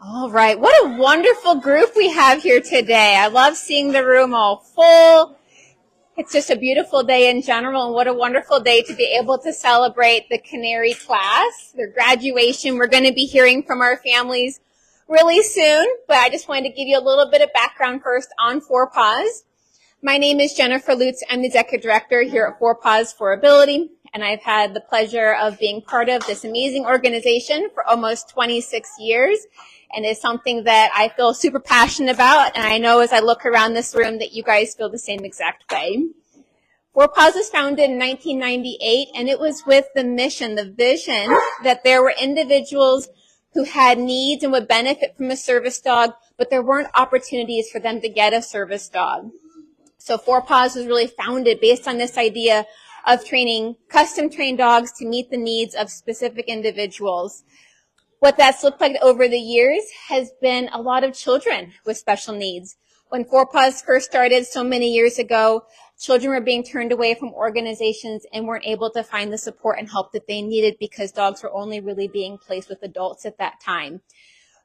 All right, what a wonderful group we have here today. I love seeing the room all full. It's just a beautiful day in general, and what a wonderful day to be able to celebrate the Canary class, their graduation. We're going to be hearing from our families really soon, but I just wanted to give you a little bit of background first on Paws. My name is Jennifer Lutz. I'm the Executive Director here at Paws for Ability, and I've had the pleasure of being part of this amazing organization for almost 26 years. And it's something that I feel super passionate about, and I know as I look around this room that you guys feel the same exact way. Paws was founded in 1998, and it was with the mission, the vision, that there were individuals who had needs and would benefit from a service dog, but there weren't opportunities for them to get a service dog. So Paws was really founded based on this idea of training custom-trained dogs to meet the needs of specific individuals. What that's looked like over the years has been a lot of children with special needs. When Paws first started so many years ago, children were being turned away from organizations and weren't able to find the support and help that they needed because dogs were only really being placed with adults at that time.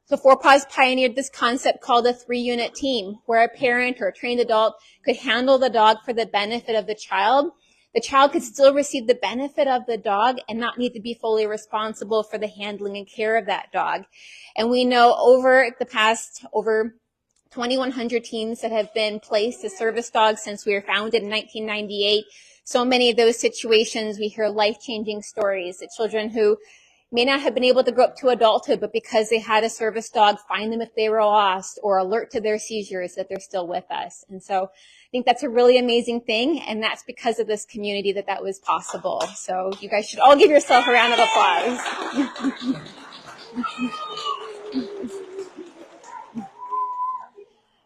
So Paws pioneered this concept called a 3-unit team, where a parent or a trained adult could handle the dog for the benefit of the child. The child could still receive the benefit of the dog and not need to be fully responsible for the handling and care of that dog. And we know over the past, over 2,100 teams that have been placed as service dogs since we were founded in 1998. So many of those situations, we hear life-changing stories that children who may not have been able to grow up to adulthood, but because they had a service dog, find them if they were lost or alert to their seizures that they're still with us. And so I think that's a really amazing thing, and that's because of this community that was possible. So you guys should all give yourself a round of applause.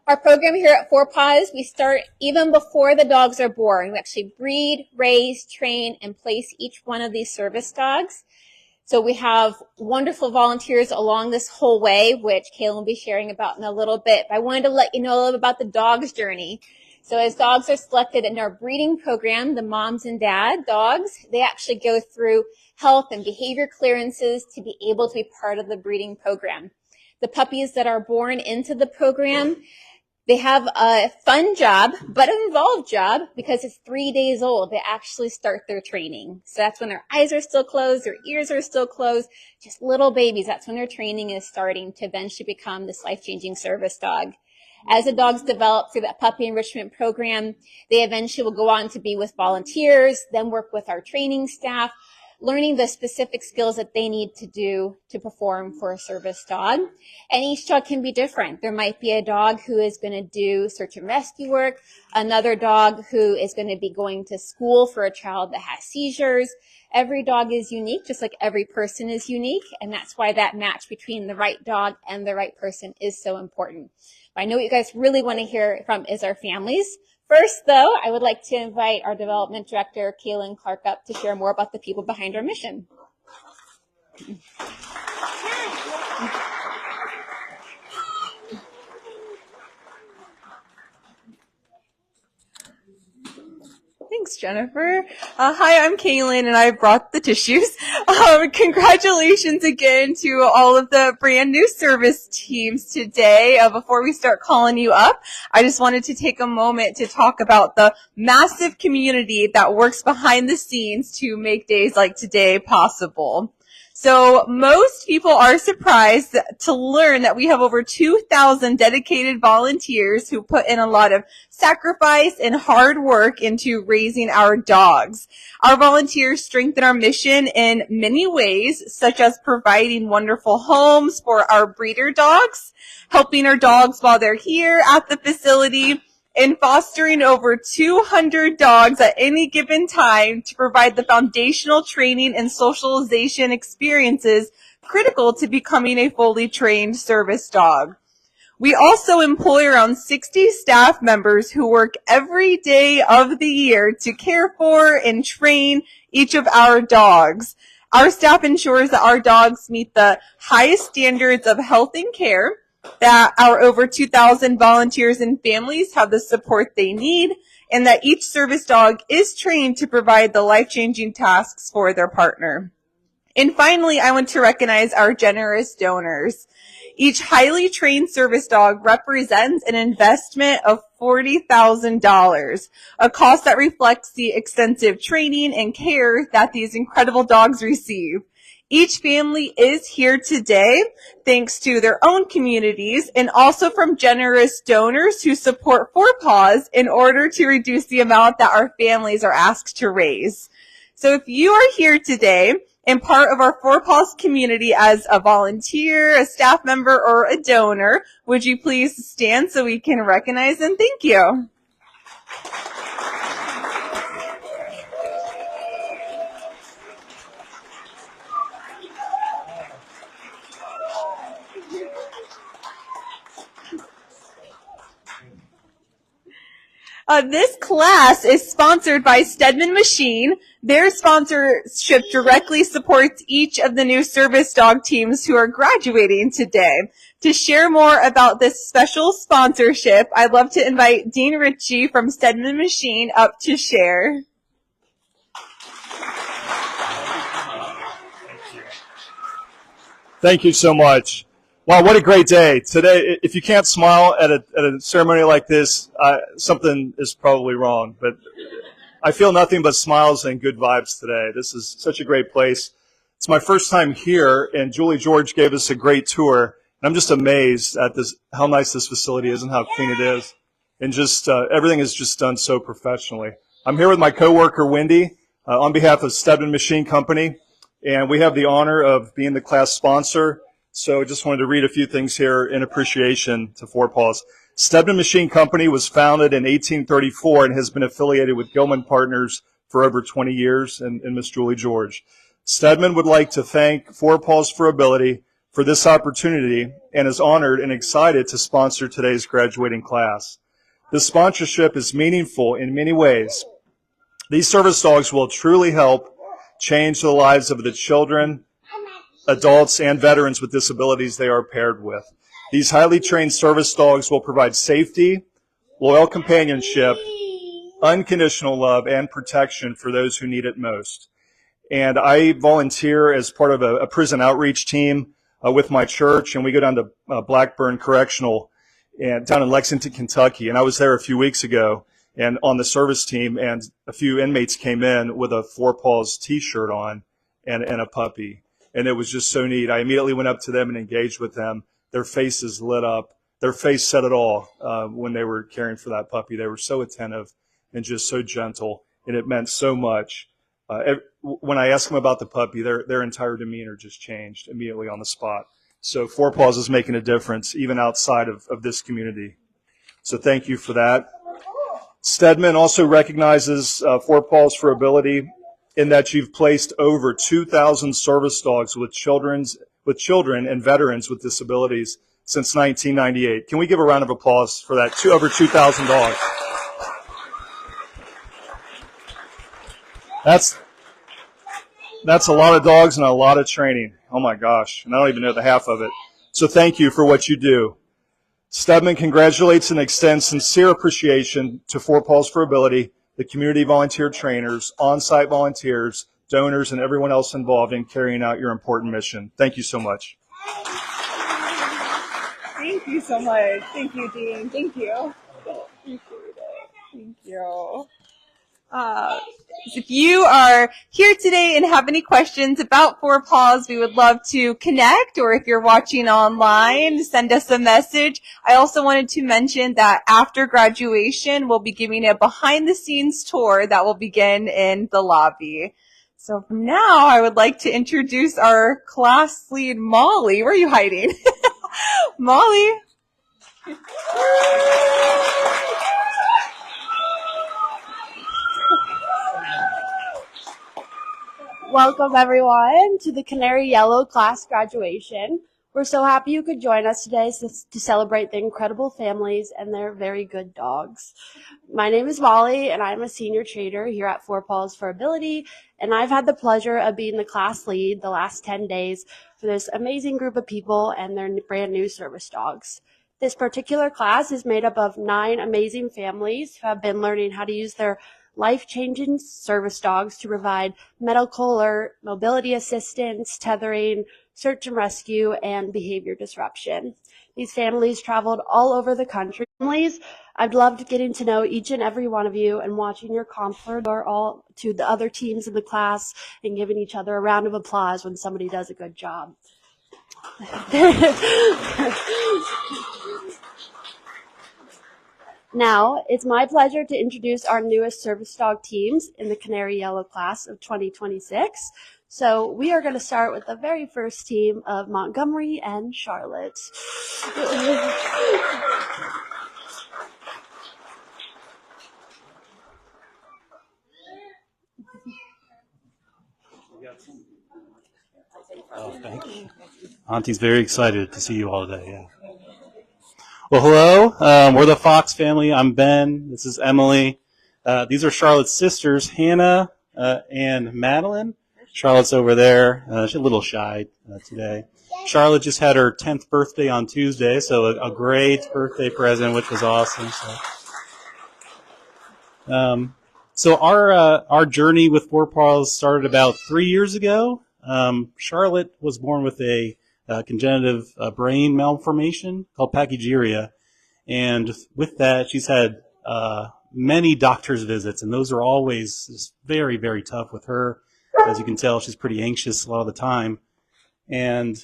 Our program here at Paws, we start even before the dogs are born. We actually breed, raise, train, and place each one of these service dogs. So we have wonderful volunteers along this whole way, which Kayla will be sharing about in a little bit. But I wanted to let you know a little bit about the dog's journey. So as dogs are selected in our breeding program, the moms and dad dogs, they actually go through health and behavior clearances to be able to be part of the breeding program. The puppies that are born into the program, they have a fun job, but an involved job because it's 3 days old. They actually start their training. So that's when their eyes are still closed, their ears are still closed, just little babies. That's when their training is starting to eventually become this life-changing service dog. As the dogs develop through that puppy enrichment program, they eventually will go on to be with volunteers, then work with our training staff, learning the specific skills that they need to do to perform for a service dog. And each dog can be different. There might be a dog who is going to do search and rescue work, another dog who is going to be going to school for a child that has seizures. Every dog is unique, just like every person is unique, and that's why that match between the right dog and the right person is so important. But I know what you guys really want to hear from is our families. First, though, I would like to invite our development director, Kaylin Clark, up to share more about the people behind our mission. Thanks, Jennifer. Hi, I'm Kaylin, and I brought the tissues. Congratulations again to all of the brand new service teams today. Before we start calling you up, I just wanted to take a moment to talk about the massive community that works behind the scenes to make days like today possible. So most people are surprised to learn that we have over 2,000 dedicated volunteers who put in a lot of sacrifice and hard work into raising our dogs. Our volunteers strengthen our mission in many ways, such as providing wonderful homes for our breeder dogs, helping our dogs while they're here at the facility, and fostering over 200 dogs at any given time to provide the foundational training and socialization experiences critical to becoming a fully trained service dog. We also employ around 60 staff members who work every day of the year to care for and train each of our dogs. Our staff ensures that our dogs meet the highest standards of health and care, that our over 2,000 volunteers and families have the support they need, and that each service dog is trained to provide the life-changing tasks for their partner. And finally, I want to recognize our generous donors. Each highly trained service dog represents an investment of $40,000, a cost that reflects the extensive training and care that these incredible dogs receive. Each family is here today thanks to their own communities and also from generous donors who support Four Paws in order to reduce the amount that our families are asked to raise. So if you are here today and part of our Four Paws community as a volunteer, a staff member, or a donor, would you please stand so we can recognize them? Thank you. This class is sponsored by Stedman Machine. Their sponsorship directly supports each of the new service dog teams who are graduating today. To share more about this special sponsorship, I'd love to invite Dean Ritchie from Stedman Machine up to share. Thank you so much. Wow, what a great day. Today, if you can't smile at a ceremony like this, something is probably wrong. But I feel nothing but smiles and good vibes today. This is such a great place. It's my first time here, and Julie George gave us a great tour. And I'm just amazed at how nice this facility is and how clean it is. And just everything is just done so professionally. I'm here with my coworker, Wendy, on behalf of Stedman Machine Company. And we have the honor of being the class sponsor. So I just wanted to read a few things here in appreciation to Four Paws. Stedman Machine Company was founded in 1834 and has been affiliated with Gilman Partners for over 20 years and Miss Julie George. Stedman would like to thank Four Paws for Ability for this opportunity and is honored and excited to sponsor today's graduating class. This sponsorship is meaningful in many ways. These service dogs will truly help change the lives of the children, adults, and veterans with disabilities they are paired with. These highly trained service dogs will provide safety, loyal companionship, unconditional love, and protection for those who need it most. And I volunteer as part of a prison outreach team with my church, and we go down to Blackburn Correctional and down in Lexington, Kentucky. And I was there a few weeks ago and on the service team, and a few inmates came in with a Four Paws T-shirt on and a puppy. And it was just so neat. I immediately went up to them and engaged with them. Their faces lit up. Their face said it all when they were caring for that puppy. They were so attentive and just so gentle, and it meant so much. When I asked them about the puppy, their entire demeanor just changed immediately on the spot. So Four Paws is making a difference even outside of this community. So thank you for that. Stedman also recognizes Four Paws for Ability in that you've placed over 2,000 service dogs with children and veterans with disabilities since 1998. Can we give a round of applause for that? Over 2,000 dogs. That's a lot of dogs and a lot of training. Oh my gosh, and I don't even know the half of it. So thank you for what you do. Stedman congratulates and extends sincere appreciation to Four Paws for Ability, the community volunteer trainers, on-site volunteers, donors, and everyone else involved in carrying out your important mission. Thank you so much. Thank you so much. Thank you, Dean. Thank you. Appreciate it. Thank you. If you are here today and have any questions about Four Paws, we would love to connect, or if you're watching online, send us a message. I also wanted to mention that after graduation, we'll be giving a behind-the-scenes tour that will begin in the lobby. So from now, I would like to introduce our class lead, Molly. Where are you hiding? Molly. Welcome everyone to the Canary Yellow Class graduation. We're so happy you could join us today to celebrate the incredible families and their very good dogs. My name is Molly and I'm a senior trainer here at Four Paws for Ability, and I've had the pleasure of being the class lead the last 10 days for this amazing group of people and their brand new service dogs. This particular class is made up of 9 amazing families who have been learning how to use their life-changing service dogs to provide medical or mobility assistance, tethering, search and rescue, and behavior disruption. These families traveled all over the country. Families, I've loved getting to know each and every one of you and watching your conflict or all to the other teams in the class and giving each other a round of applause when somebody does a good job. Now, it's my pleasure to introduce our newest service dog teams in the Canary Yellow Class of 2026. So we are going to start with the very first team of Montgomery and Charlotte. Oh, thank you. Auntie's very excited to see you all today. Yeah. Well, hello. We're the Fox family. I'm Ben. This is Emily. These are Charlotte's sisters, Hannah and Madeline. Charlotte's over there. She's a little shy today. Charlotte just had her 10th birthday on Tuesday, so a great birthday present, which was awesome. So our journey with Paws started about 3 years ago. Charlotte was born with a congenitive brain malformation called pachygyria, and with that, she's had many doctor's visits, and those are always just very, very tough with her. As you can tell, she's pretty anxious a lot of the time. And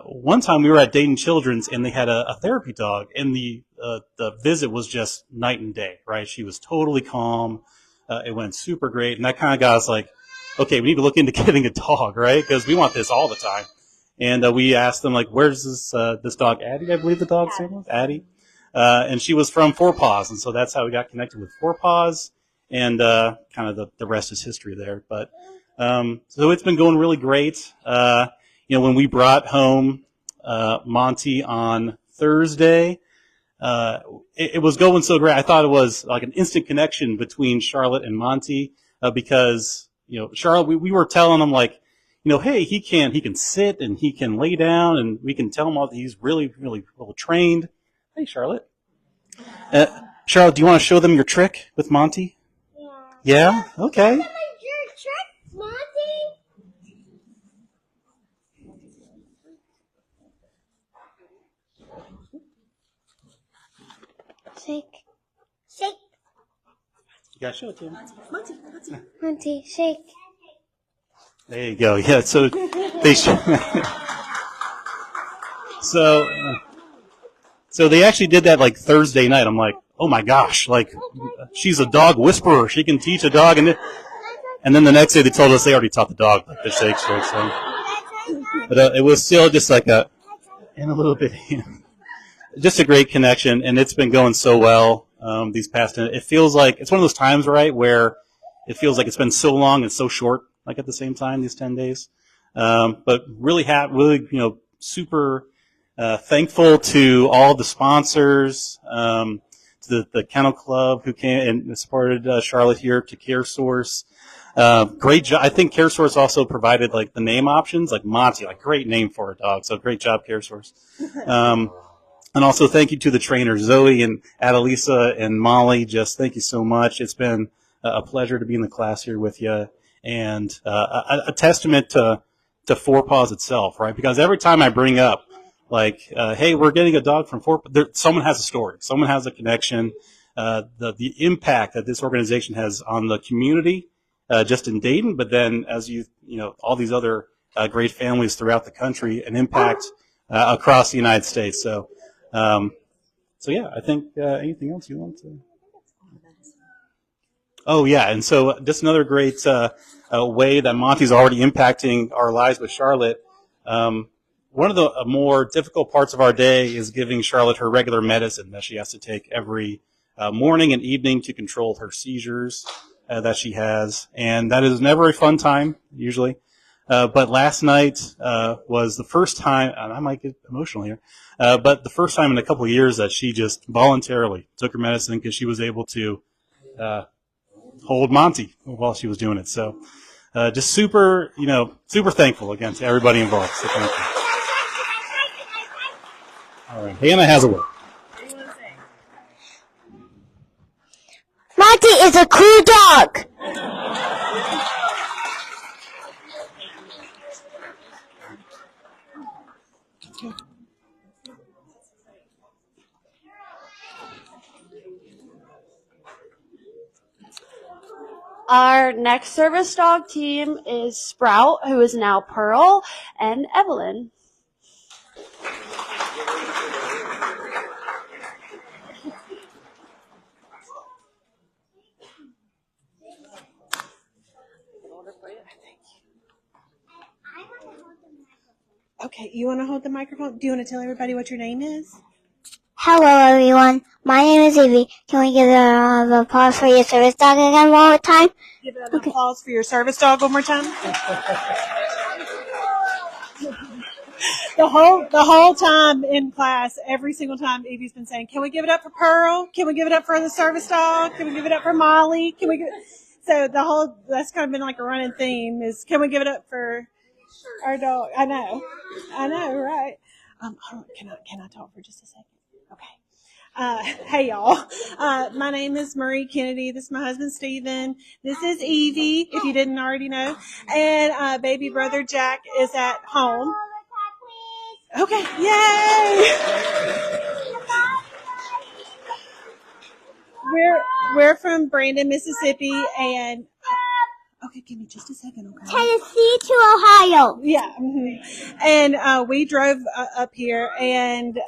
one time we were at Dayton Children's, and they had a therapy dog, and the visit was just night and day, right? She was totally calm. It went super great, and that kind of got us like, okay, we need to look into getting a dog, right? Because we want this all the time. And we asked them, like, where's this dog, Addie, I believe the dog's name was? Addie. And she was from Paws, and so that's how we got connected with Paws, and kind of the rest is history there. But so it's been going really great. When we brought home Monty on Thursday, it was going so great. I thought it was like an instant connection between Charlotte and Monty because, Charlotte, we were telling him like, hey, he can sit and he can lay down and we can tell him all that he's really, really well trained. Hey, Charlotte. Charlotte, do you want to show them your trick with Monty? Yeah? Okay. Your trick, Monty? Shake. Shake. You got to show it to him. Monty, shake. There you go. Yeah, so they so they actually did that like Thursday night. I'm like, oh my gosh, like she's a dog whisperer. She can teach a dog, and then the next day they told us they already taught the dog like the shake trick. So, but it was still just like a little bit, just a great connection, and it's been going so well these past. It feels like it's one of those times, right, where it feels like it's been so long and so short. Like at the same time, these 10 days. But really, super thankful to all the sponsors, to the Kennel Club who came and supported Charlotte here, to CareSource. Great job. I think CareSource also provided like the name options, like Monty, like great name for a dog. So great job, CareSource. And also thank you to the trainers, Zoe and Adelisa and Molly. Just thank you so much. It's been a pleasure to be in the class here with you. And a testament to Paws itself, right? Because every time I bring up, like, hey, we're getting a dog from someone has a story, someone has a connection. The impact that this organization has on the community, just in Dayton, but then as all these other great families throughout the country, an impact across the United States. So yeah, I think anything else you want to? Oh, yeah, and so just another great way that Monty's already impacting our lives with Charlotte. One of the more difficult parts of our day is giving Charlotte her regular medicine that she has to take every morning and evening to control her seizures that she has. And that is never a fun time, usually. But last night was the first time, and I might get emotional here, but the first time in a couple of years that she just voluntarily took her medicine because she was able to hold Monty while she was doing it. So just super thankful again to everybody involved. So thank you. All right, Hannah has a word. Monty, Monty is a cool dog. Our next service dog team is Sprout, who is now Pearl, and Evelyn. Okay, you want to hold the microphone? Do you want to tell everybody what your name is? Hello, everyone. My name is Evie. Can we give a round of applause for your service dog again one more time? Give an applause for your service dog one more time. The whole time in class, every single time, Evie's been saying, "Can we give it up for Pearl? Can we give it up for the service dog? Can we give it up for Molly? Can we give?" So that's kind of been like a running theme is, "Can we give it up for our dog?" I know, right? Hold on, can I talk for just a second? Okay. Hey y'all. My name is Marie Kennedy. This is my husband Stephen. This is Evie, if you didn't already know. And baby brother Jack is at home. Okay, yay! We're from Brandon, Mississippi, and okay, give me just a second, okay? Tennessee to Ohio. Yeah, and we drove up here, and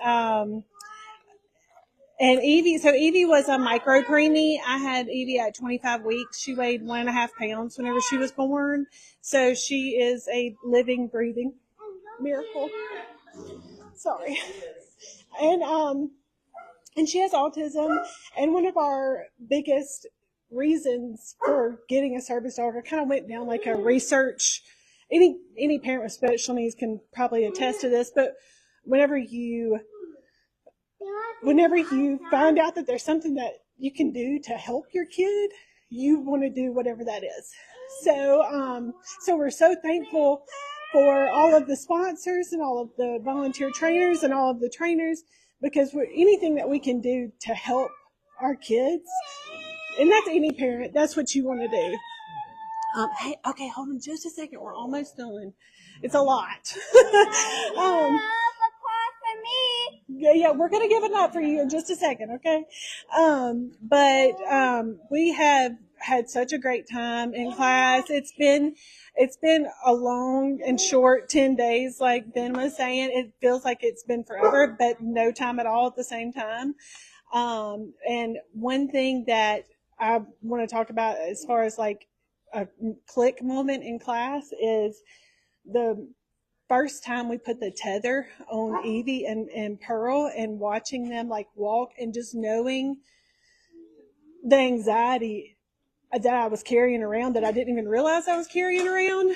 Evie was a micro preemie. I had Evie at 25 weeks. She weighed 1.5 pounds whenever she was born, so she is a living, breathing miracle. Sorry, and she has autism, and one of our biggest reasons for getting a service dog, I kind of went down like a research. Any parent with special needs can probably attest to this, but whenever you find out that there's something that you can do to help your kid, you want to do whatever that is. So we're so thankful for all of the sponsors and all of the volunteer trainers and all of the trainers, because anything that we can do to help our kids, and that's any parent, that's what you want to do. Hey, okay, hold on just a second. We're almost done. It's a lot. Yeah, we're gonna give it up for you in just a second, okay? But we have had such a great time in class. It's been a long and short 10 days, like Ben was saying. It feels like it's been forever, but no time at all at the same time. And one thing that I want to talk about as far as like a click moment in class is the first time we put the tether on Evie and Pearl, and watching them like walk, and just knowing the anxiety that I was carrying around that I didn't even realize I was carrying around.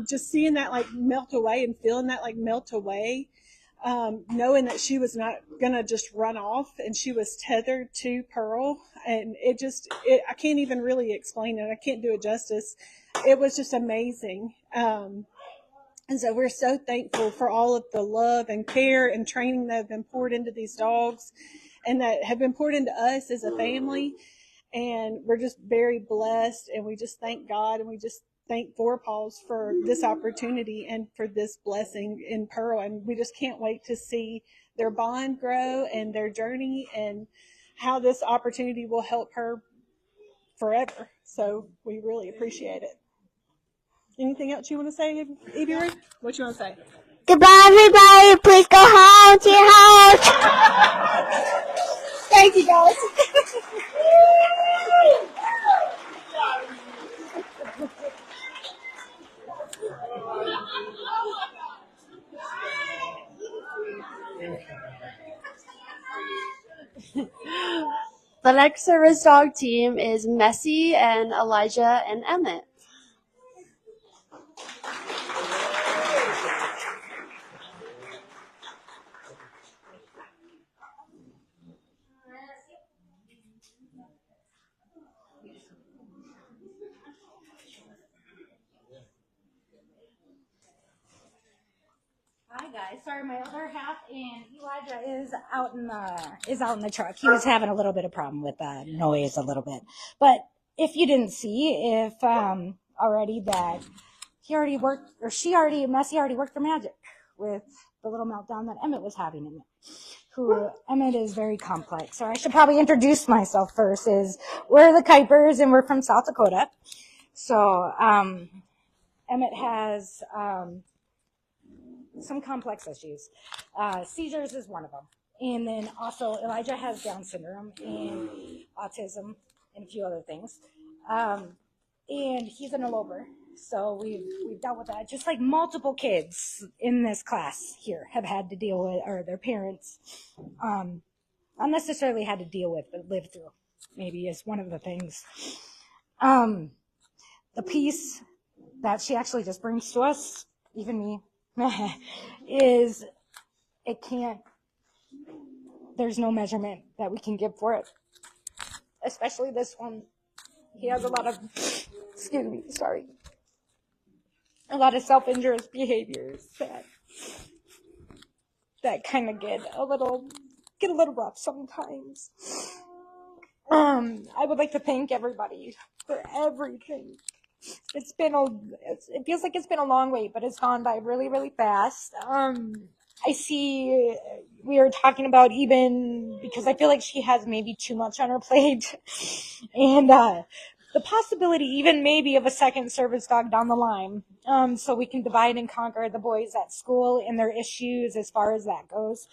Just seeing that like melt away and feeling that like melt away. Knowing that she was not going to just run off, and she was tethered to Pearl. And I can't even really explain it. I can't do it justice. It was just amazing. And so we're so thankful for all of the love and care and training that have been poured into these dogs, and that have been poured into us as a family. And we're just very blessed, and we just thank God, and we just thank Paws for this opportunity and for this blessing in Pearl. And we just can't wait to see their bond grow and their journey, and how this opportunity will help her forever. So we really appreciate it. Anything else you want to say, Evie? What you want to say? Goodbye, everybody. Please go home to your house. Thank you, guys. The next service dog team is Messi and Elijah and Emmett. Hi guys. sorry, my other half and Elijah is out in the truck. He was having a little bit of problem with noise a little bit. But if you didn't see, if already that Messi already worked for Magic with the little meltdown that Emmett was having in it. Emmett is very complex. So I should probably introduce myself first. We're the Kuipers and we're from South Dakota. So Emmett has some complex issues. Seizures is one of them. And then also Elijah has Down syndrome and autism and a few other things. And he's an eloper. So we've dealt with that. Just like multiple kids in this class here have had to deal with, or their parents, not necessarily had to deal with, but lived through, maybe is one of the things. The peace that she actually just brings to us, even me, is there's no measurement that we can give for it. Especially this one. He has a lot of, a lot of self-injurious behaviors that kind of get a little rough sometimes. I would like to thank everybody for everything. It feels like it's been a long wait, but it's gone by really, really fast. I see we are talking about, even because I feel like she has maybe too much on her plate, and the possibility even maybe of a second service dog down the line, so we can divide and conquer the boys at school and their issues as far as that goes.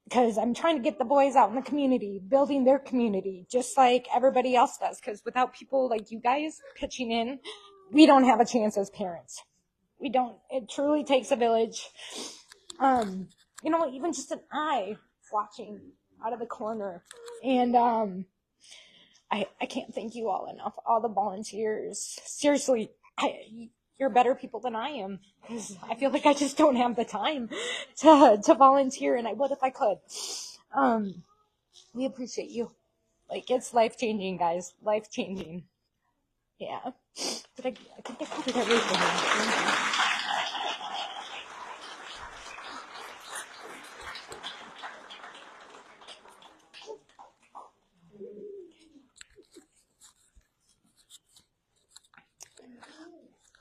Because I'm trying to get the boys out in the community, building their community, just like everybody else does. Because without people like you guys pitching in, we don't have a chance as parents. We don't. It truly takes a village. Even just an eye watching out of the corner. And I can't thank you all enough, all the volunteers. Seriously, you're better people than I am, because I feel like I just don't have the time to volunteer, and I would if I could. We appreciate you. Like, it's life-changing, guys. Life-changing. Yeah. I think I covered everything.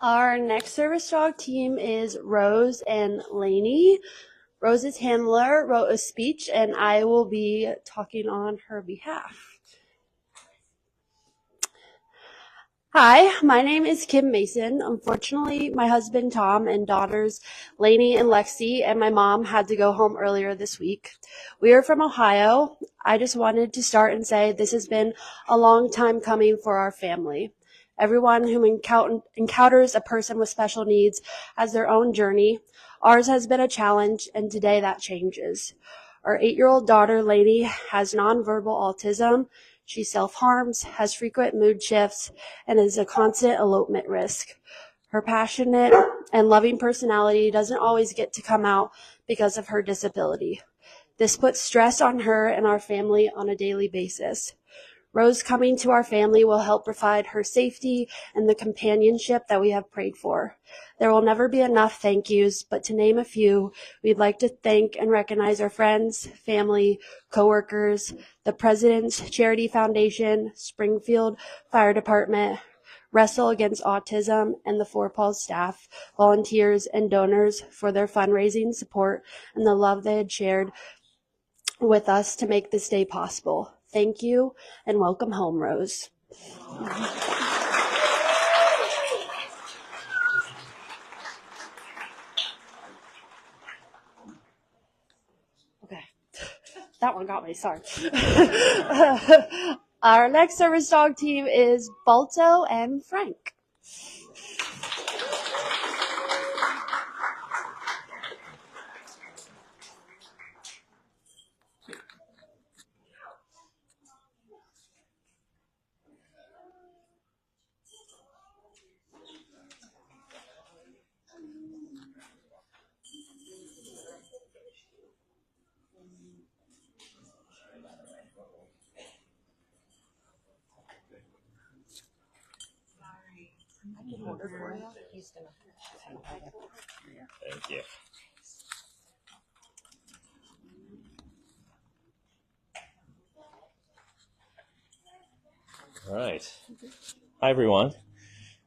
Our next service dog team is Rose and Lainey. Rose's handler wrote a speech, and I will be talking on her behalf. Hi, my name is Kim Mason. Unfortunately, my husband Tom and daughters Lainey and Lexi and my mom had to go home earlier this week. We are from Ohio. I just wanted to start and say this has been a long time coming for our family. Everyone who encounters a person with special needs has their own journey. Ours has been a challenge, and today that changes. Our 8-year-old daughter, Lainey, has nonverbal autism. She self-harms, has frequent mood shifts, and is a constant elopement risk. Her passionate and loving personality doesn't always get to come out because of her disability. This puts stress on her and our family on a daily basis. Rose coming to our family will help provide her safety and the companionship that we have prayed for. There will never be enough thank yous, but to name a few, we'd like to thank and recognize our friends, family, coworkers, the President's Charity Foundation, Springfield Fire Department, Wrestle Against Autism, and the Paws staff, volunteers, and donors for their fundraising support and the love they had shared with us to make this day possible. Thank you, and welcome home, Rose. Okay, that one got me, sorry. Our next service dog team is Balto and Frank. Thank you. All right. Hi, everyone.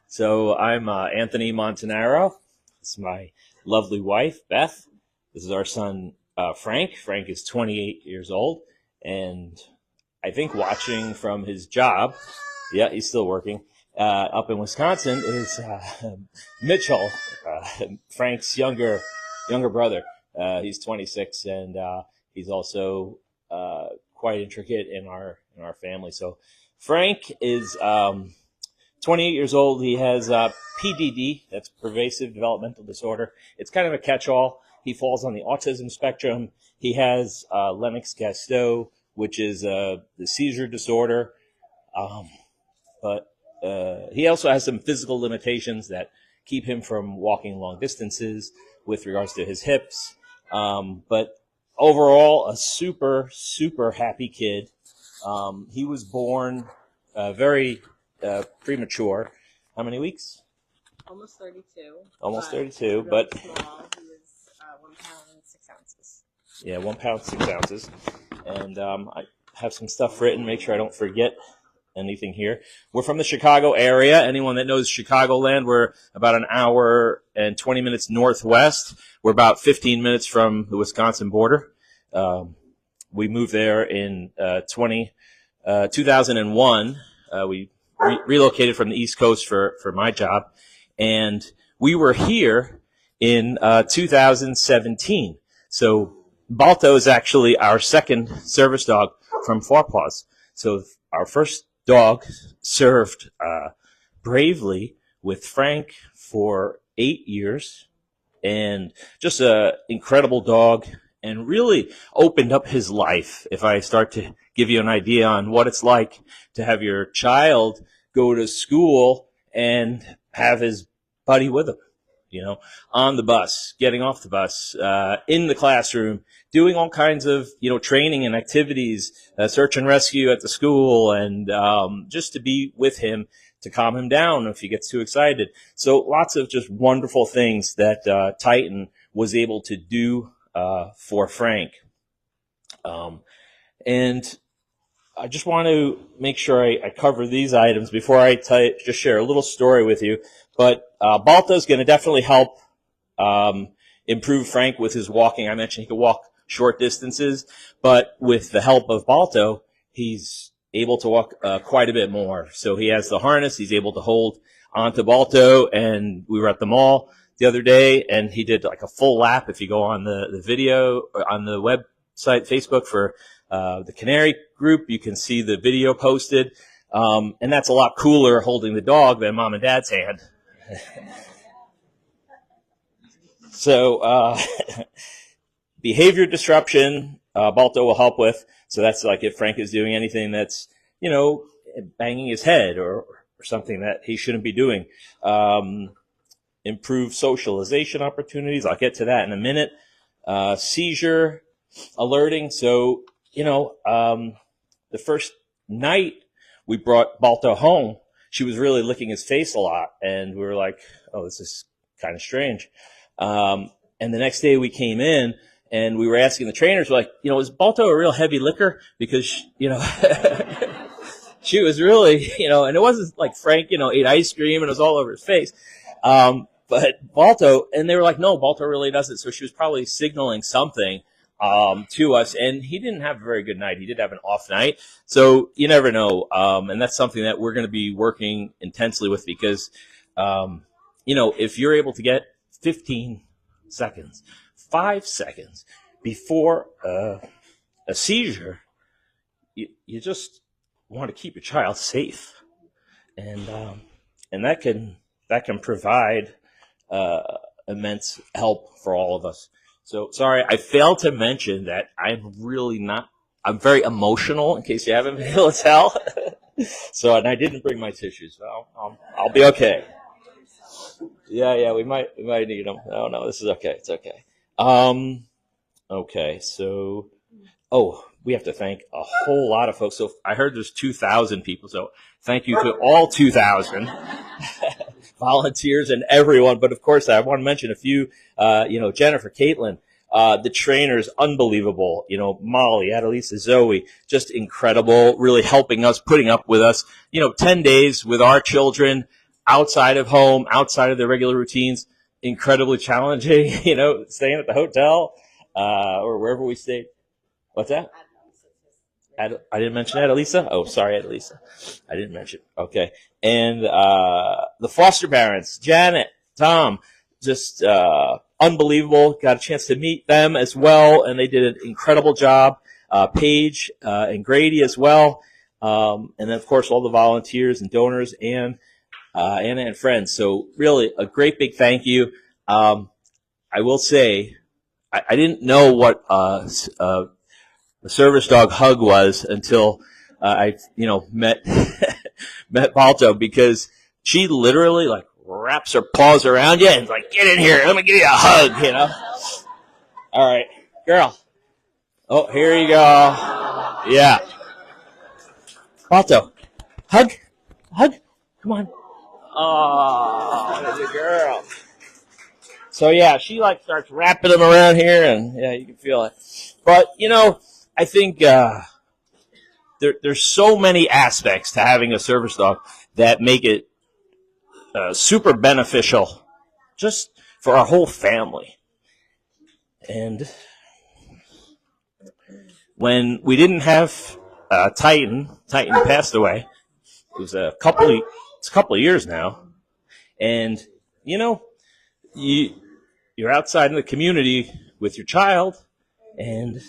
So I'm Anthony Montanaro. This is my lovely wife, Beth. This is our son, Frank. Frank is 28 years old. And I think watching from his job, yeah, he's still working, up in Wisconsin is Mitchell, Frank's younger brother. He's 26, and he's also quite intricate in our family. So Frank is 28 years old. He has PDD, that's pervasive developmental disorder. It's kind of a catch-all. He falls on the autism spectrum. He has Lennox-Gastaut, which is the seizure disorder. But he also has some physical limitations that keep him from walking long distances with regards to his hips. But overall, a super, super happy kid. He was born very premature. How many weeks? Almost 32. Almost 32, but small. He was 1 pound and 6 ounces. Yeah, 1 pound, 6 ounces. And I have some stuff written, make sure I don't forget anything here. We're from the Chicago area. Anyone that knows Chicagoland, we're about an hour and 20 minutes northwest. We're about 15 minutes from the Wisconsin border. We moved there in 2001. We relocated from the East Coast for my job. And we were here in 2017. So Balto is actually our second service dog from Paws. So our first dog served bravely with Frank for 8 years, and just an incredible dog, and really opened up his life. If I start to give you an idea on what it's like to have your child go to school and have his buddy with him, on the bus, getting off the bus, in the classroom, doing all kinds of, training and activities, search and rescue at the school, and just to be with him to calm him down if he gets too excited. So lots of just wonderful things that Titan was able to do for Frank. And I just want to make sure I cover these items before I just share a little story with you. But Balto is going to definitely help improve Frank with his walking. I mentioned he could walk short distances, but with the help of Balto, he's able to walk quite a bit more. So he has the harness. He's able to hold onto Balto, and we were at the mall the other day, and he did like a full lap. If you go on the video on the website, Facebook for the Canary group, you can see the video posted. And that's a lot cooler holding the dog than mom and dad's hand. So, behavior disruption, Balto will help with. So that's like if Frank is doing anything that's, banging his head or something that he shouldn't be doing. Improve socialization opportunities. I'll get to that in a minute. Seizure alerting. So, the first night we brought Balto home, she was really licking his face a lot. And we were like, oh, this is kind of strange. And the next day we came in and we were asking the trainers, like, is Balto a real heavy licker? Because, she was really, and it wasn't like Frank, ate ice cream and it was all over his face. But Balto, and they were like, no, Balto really doesn't. So she was probably signaling something to us, and he didn't have a very good night. He did have an off night, so you never know. And that's something that we're going to be working intensely with because, if you're able to get 15 seconds, 5 seconds before a seizure, you just want to keep your child safe, and that can provide immense help for all of us. So, sorry, I failed to mention that I'm very emotional, in case you haven't been able to tell. So, and I didn't bring my tissues, so I'll be okay. Yeah, we might need them. No, this is okay. It's okay. Okay, so, we have to thank a whole lot of folks. So I heard there's 2,000 people, so thank you to all 2,000 volunteers and everyone. But of course, I want to mention a few, Jennifer, Caitlin, the trainers, unbelievable. Molly, Adelisa, Zoe, just incredible, really helping us, putting up with us. 10 days with our children outside of home, outside of their regular routines, incredibly challenging, staying at the hotel or wherever we stayed. What's that? I didn't mention Adelisa? Oh, sorry, Adelisa. I didn't mention. Okay. And the foster parents, Janet, Tom, just unbelievable. Got a chance to meet them as well, and they did an incredible job. Paige and Grady as well. And then, of course, all the volunteers and donors and Anna and friends. So really a great big thank you. I will say I didn't know what a service dog hug was until I met Balto, because she literally wraps her paws around you and get in here, let me give you a hug, All right, girl. Oh, here you go. Yeah. Balto, hug, come on. Oh, that's a girl. So yeah, she starts wrapping them around here, and yeah, you can feel it. But I think there's so many aspects to having a service dog that make it super beneficial just for our whole family. And when we didn't have Titan passed away. It was a couple of years now, and you're outside in the community with your child, and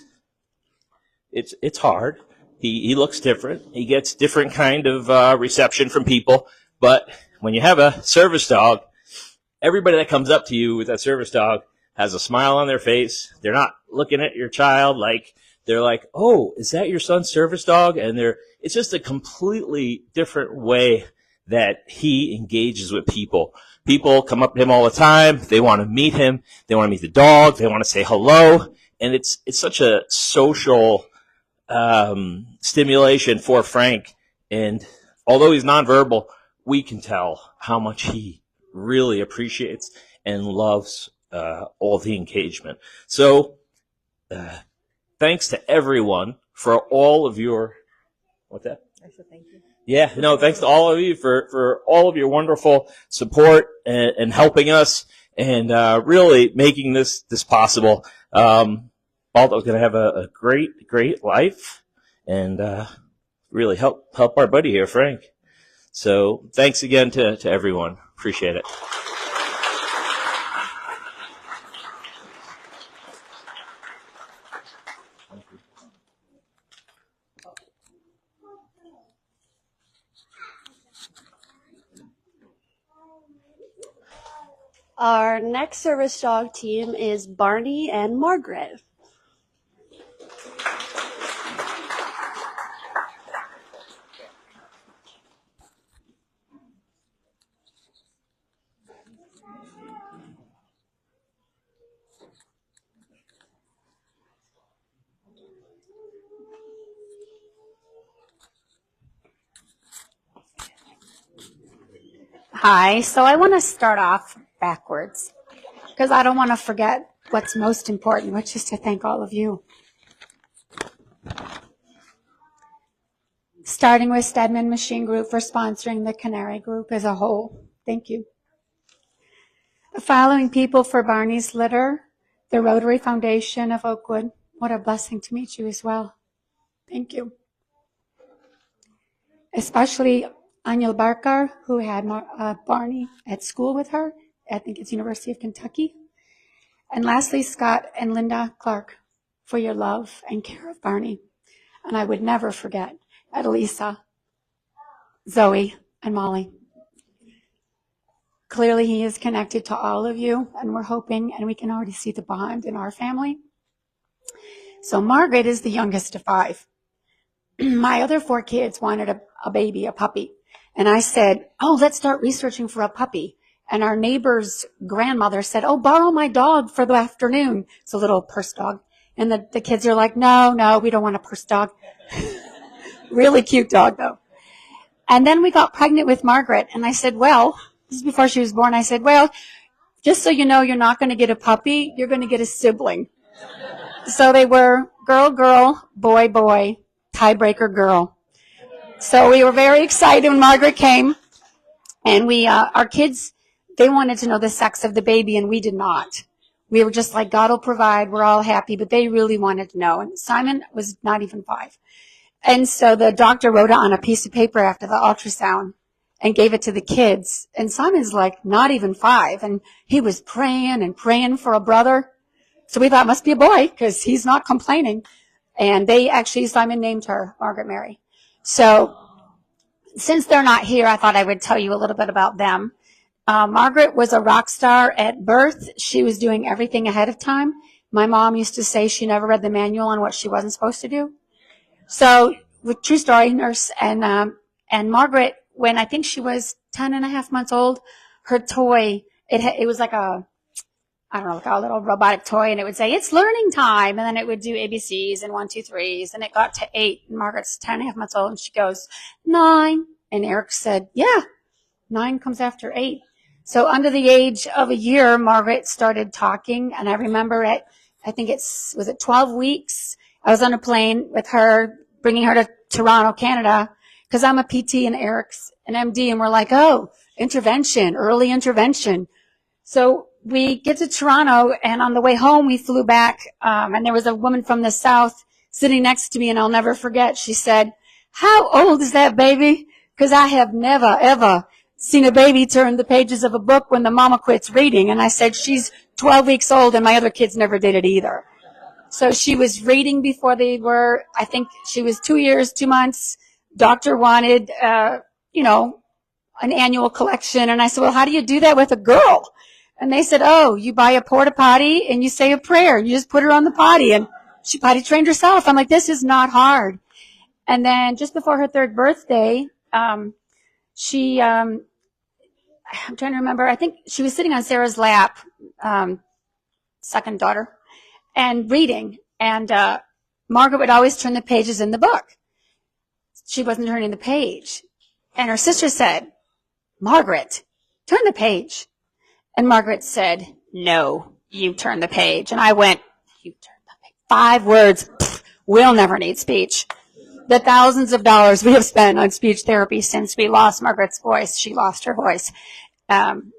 it's hard. He looks different. He gets different kind of reception from people. But when you have a service dog, everybody that comes up to you with that service dog has a smile on their face. They're not looking at your child they're like, oh, is that your son's service dog? And it's just a completely different way that he engages with people. People come up to him all the time. They want to meet him. They want to meet the dog. They want to say hello. And it's such a social stimulation for Frank. And although he's nonverbal, we can tell how much he really appreciates and loves all the engagement. So thanks to everyone for all of your – what's that? I said thank you. Yeah, thanks to all of you for all of your wonderful support and helping us and really making this possible. Balto's going to have a great life and really help our buddy here, Frank. So thanks again to everyone. Appreciate it. Our next service dog team is Barney and Margaret. Hi, so I want to start off backwards because I don't want to forget what's most important, which is to thank all of you. Starting with Stedman Machine Group for sponsoring the Canary Group as a whole. Thank you. The following people for Barney's litter, the Rotary Foundation of Oakwood. What a blessing to meet you as well. Thank you. Especially Anil Barkar, who had Barney at school with her. I think it's University of Kentucky. And lastly, Scott and Linda Clark for your love and care of Barney. And I would never forget Adelisa, Zoe, and Molly. Clearly, he is connected to all of you, and we're hoping, and we can already see the bond in our family. So Margaret is the youngest of 5. My other 4 kids wanted a baby, a puppy. And I said, oh, let's start researching for a puppy. And our neighbor's grandmother said, oh, borrow my dog for the afternoon. It's a little purse dog. And the kids are like, no, we don't want a purse dog. Really cute dog, though. And then we got pregnant with Margaret. And I said, well, This is before she was born. I said, well, just so you know, you're not going to get a puppy. You're going to get a sibling. So they were girl, girl, boy, boy, tiebreaker girl. So we were very excited when Margaret came. And our kids, they wanted to know the sex of the baby, and we did not. We were just like, God will provide. We're all happy. But they really wanted to know. And Simon was not even 5. And so the doctor wrote it on a piece of paper after the ultrasound and gave it to the kids. And Simon's like, not even 5. And he was praying and praying for a brother. So we thought it must be a boy because he's not complaining. And Simon named her Margaret Mary. So since they're not here, I thought I would tell you a little bit about them. Margaret was a rock star at birth. She was doing everything ahead of time. My mom used to say she never read the manual on what she wasn't supposed to do. So, true story, nurse. And Margaret, when I think she was 10 and a half months old, her toy, it was like a little robotic toy, and it would say, it's learning time. And then it would do ABCs and 1, 2, 3s. And it got to 8. And Margaret's 10 and a half months old, and she goes, 9. And Eric said, yeah, 9 comes after 8. So under the age of a year, Margaret started talking. And I remember was it 12 weeks? I was on a plane with her, bringing her to Toronto, Canada, because I'm a PT and Eric's an MD, and we're like, oh, early intervention. So we get to Toronto, and on the way home, we flew back, and there was a woman from the South sitting next to me, and I'll never forget. She said, how old is that baby? Because I have never, ever seen a baby turn the pages of a book when the mama quits reading. And I said, she's 12 weeks old, and my other kids never did it either. So she was reading before they were, I think she was 2 years, 2 months. Doctor wanted, an annual collection. And I said, well, how do you do that with a girl? And they said, oh, you buy a porta potty and you say a prayer and you just put her on the potty. And she potty trained herself. I'm like, this is not hard. And then just before her 3rd birthday, I'm trying to remember, I think she was sitting on Sarah's lap, second daughter, and reading. And Margaret would always turn the pages in the book. She wasn't turning the page. And her sister said, Margaret, turn the page. And Margaret said, no, you turn the page. And I went, you turn the page. 5 words. We'll never need speech. The thousands of dollars we have spent on speech therapy since we lost Margaret's voice. She lost her voice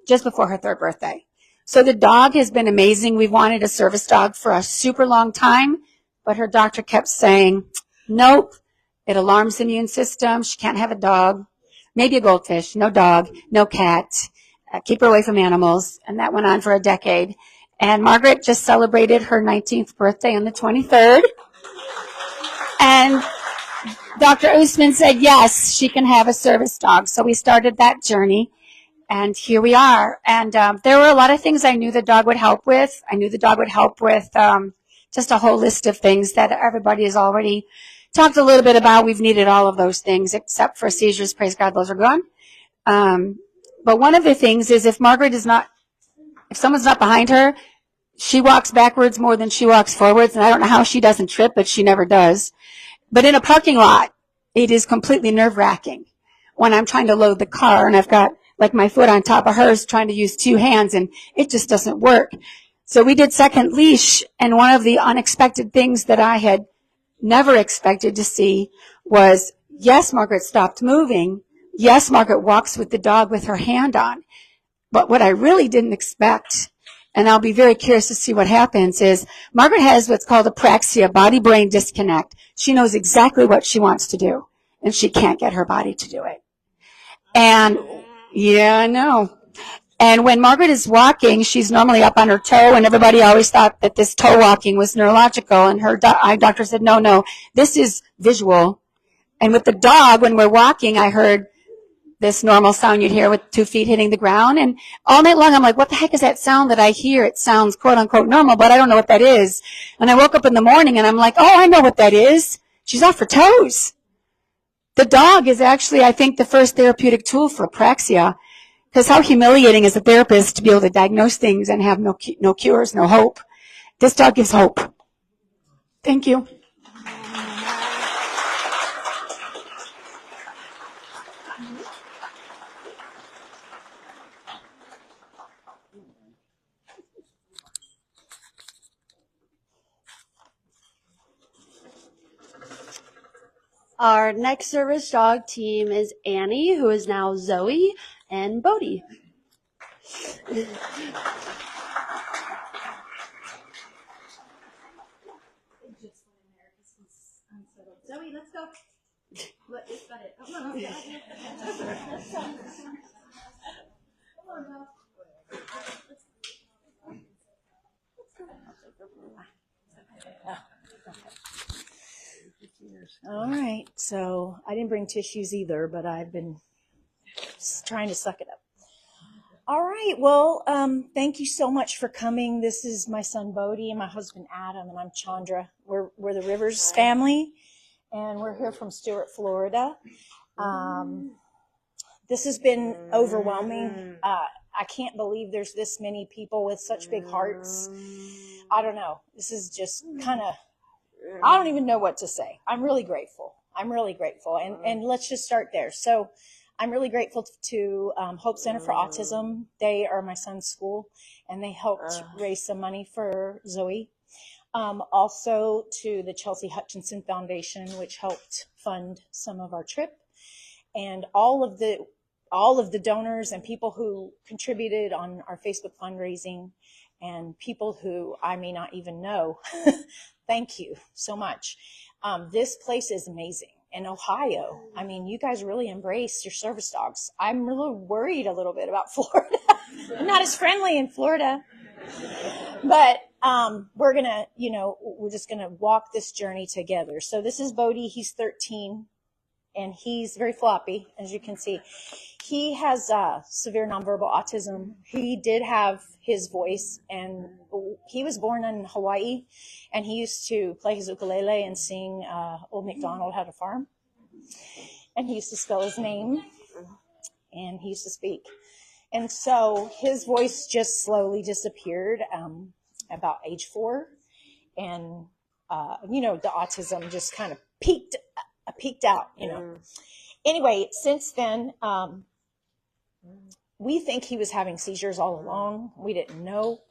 just before her 3rd birthday. So the dog has been amazing. We've wanted a service dog for a super long time, but her doctor kept saying, nope, it alarms the immune system. She can't have a dog. Maybe a goldfish. No dog. No cat. Keep her away from animals. And that went on for a decade. And Margaret just celebrated her 19th birthday on the 23rd. And Dr. Usman said, yes, she can have a service dog. So we started that journey. And here we are. And there were a lot of things I knew the dog would help with. I knew the dog would help with just a whole list of things that everybody has already talked a little bit about. We've needed all of those things except for seizures. Praise God, those are gone. But one of the things is if someone's not behind her, she walks backwards more than she walks forwards. And I don't know how she doesn't trip, but she never does. But in a parking lot, it is completely nerve-wracking when I'm trying to load the car and I've got like my foot on top of hers trying to use 2 hands, and it just doesn't work. So we did second leash, and one of the unexpected things that I had never expected to see was, yes, Margaret stopped moving. Yes, Margaret walks with the dog with her hand on. But what I really didn't expect, and I'll be very curious to see what happens, is Margaret has what's called apraxia, body-brain disconnect. She knows exactly what she wants to do, and she can't get her body to do it. And yeah, I know. And when Margaret is walking, she's normally up on her toe, and everybody always thought that this toe walking was neurological, and her eye doctor said, no, this is visual. And with the dog, when we're walking, I heard this normal sound you'd hear with 2 feet hitting the ground, and all night long I'm like, what the heck is that sound that I hear? It sounds quote-unquote normal, but I don't know what that is. And I woke up in the morning, and I'm like, oh, I know what that is. She's off her toes. The dog is actually, I think, the first therapeutic tool for apraxia, because how humiliating as a therapist to be able to diagnose things and have no cures, no hope. This dog gives hope. Thank you. Our next service dog team is Annie, who is now Zoe, and Bohdi. Zoe, let's go. Look, it's got it. Come on, let's go. Come on, now. All right, so I didn't bring tissues either, but I've been trying to suck it up. All right, well, thank you so much for coming. This is my son Bohdi and my husband Adam, and I'm Chandra. We're the Rivers family, and we're here from Stuart, Florida. This has been overwhelming. I can't believe there's this many people with such big hearts. I don't know. This is just kind of, I don't even know what to say. I'm really grateful. And let's just start there. So I'm really grateful to Hope Center for Autism. They are my son's school, and they helped raise some money for Zoe. Also to the Chelsea Hutchinson Foundation, which helped fund some of our trip, and all of the donors and people who contributed on our Facebook fundraising, and people who I may not even know. Thank you so much. This place is amazing. In Ohio, I mean, you guys really embrace your service dogs. I'm really worried a little bit about Florida. I'm not as friendly in Florida. But we're just gonna walk this journey together. So this is Bohdi. He's 13, and he's very floppy, as you can see. He has severe nonverbal autism. He did have his voice, and he was born in Hawaii, and he used to play his ukulele and sing Old MacDonald Had a Farm. And he used to spell his name, and he used to speak. And so his voice just slowly disappeared about age 4. And, the autism just kind of peaked out, Anyway, since then, we think he was having seizures all along. We didn't know.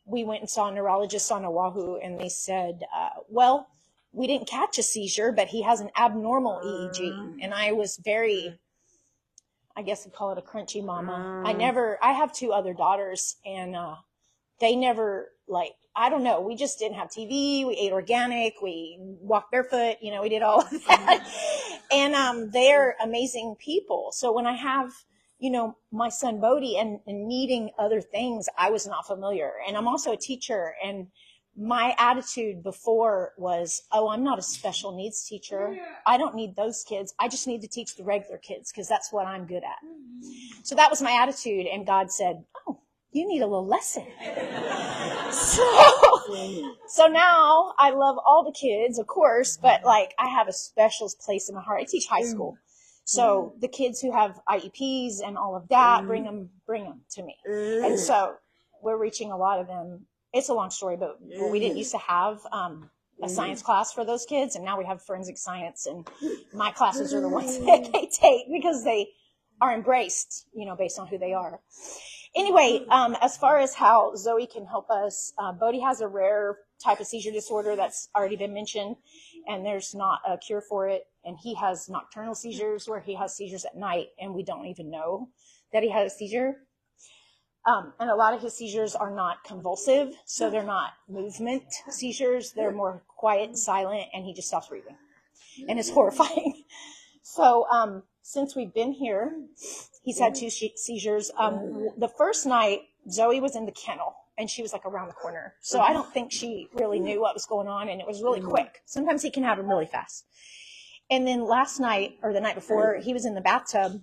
We went and saw a neurologist on Oahu, and they said, well, we didn't catch a seizure, but he has an abnormal EEG. And I was very, I guess I'd call it a crunchy mama. I have 2 other daughters, and they never, I don't know, we just didn't have TV. We ate organic. We walked barefoot. We did all of that. And they're amazing people. So when I have, my son Bohdi and needing other things, I was not familiar. And I'm also a teacher. And my attitude before was, I'm not a special needs teacher. I don't need those kids. I just need to teach the regular kids because that's what I'm good at. So that was my attitude. And God said, you need a little lesson. So now I love all the kids, of course, but I have a special place in my heart. I teach high school. So the kids who have IEPs and all of that, bring them to me. And so we're reaching a lot of them. It's a long story, but we didn't used to have a science class for those kids, and now we have forensic science, and my classes are the ones that they take because they are embraced, based on who they are. Anyway, as far as how Zoe can help us, Bohdi has a rare type of seizure disorder that's already been mentioned, and there's not a cure for it. And he has nocturnal seizures where he has seizures at night, and we don't even know that he had a seizure. And a lot of his seizures are not convulsive, so they're not movement seizures. They're more quiet and silent, and he just stops breathing. And it's horrifying. So since we've been here, he's had 2 seizures. The first night, Zoe was in the kennel, and she was around the corner. So I don't think she really knew what was going on, and it was really quick. Sometimes he can have them really fast. And then last night, or the night before, he was in the bathtub,